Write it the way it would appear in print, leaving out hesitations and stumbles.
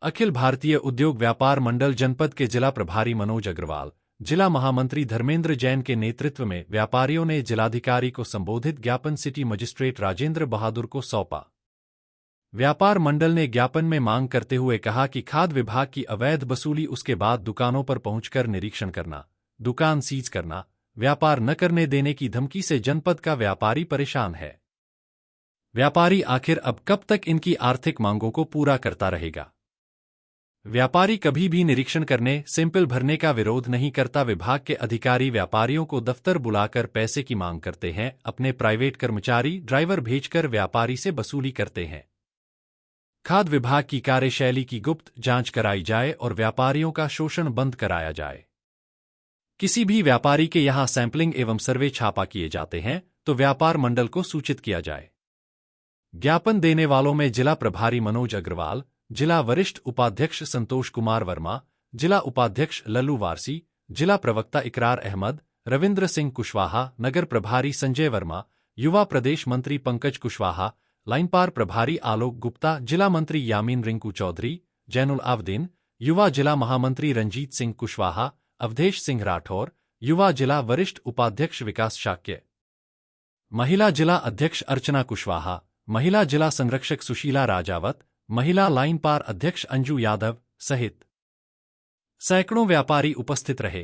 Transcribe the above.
अखिल भारतीय उद्योग व्यापार मंडल जनपद के जिला प्रभारी मनोज अग्रवाल, जिला महामंत्री धर्मेंद्र जैन के नेतृत्व में व्यापारियों ने जिलाधिकारी को संबोधित ज्ञापन सिटी मजिस्ट्रेट राजेंद्र बहादुर को सौंपा। व्यापार मंडल ने ज्ञापन में मांग करते हुए कहा कि खाद्य विभाग की अवैध वसूली, उसके बाद दुकानों पर पहुंचकर निरीक्षण करना, दुकान सीज करना, व्यापार न करने देने की धमकी से जनपद का व्यापारी परेशान है। व्यापारी आखिर अब कब तक इनकी आर्थिक मांगों को पूरा करता रहेगा? व्यापारी कभी भी निरीक्षण करने, सैंपल भरने का विरोध नहीं करता। विभाग के अधिकारी व्यापारियों को दफ्तर बुलाकर पैसे की मांग करते हैं, अपने प्राइवेट कर्मचारी ड्राइवर भेजकर व्यापारी से वसूली करते हैं। खाद्य विभाग की कार्यशैली की गुप्त जांच कराई जाए और व्यापारियों का शोषण बंद कराया जाए। किसी भी व्यापारी के यहां सैंपलिंग एवं सर्वे छापा किए जाते हैं तो व्यापार मंडल को सूचित किया जाए। ज्ञापन देने वालों में जिला प्रभारी मनोज अग्रवाल, जिला वरिष्ठ उपाध्यक्ष संतोष कुमार वर्मा, जिला उपाध्यक्ष लल्लू वारसी, जिला प्रवक्ता इकरार अहमद, रविंद्र सिंह कुशवाहा, नगर प्रभारी संजय वर्मा, युवा प्रदेश मंत्री पंकज कुशवाहा, लाइनपार प्रभारी आलोक गुप्ता, जिला मंत्री यामीन रिंकू चौधरी, जैनुल आबदीन, युवा जिला महामंत्री रंजीत सिंह कुशवाहा, अवधेश सिंह राठौर, युवा जिला वरिष्ठ उपाध्यक्ष विकास शाक्य, महिला जिला अध्यक्ष अर्चना कुशवाहा, महिला जिला संरक्षक सुशीला राजावत, महिला लाइन पार अध्यक्ष अंजू यादव सहित सैकड़ों व्यापारी उपस्थित रहे।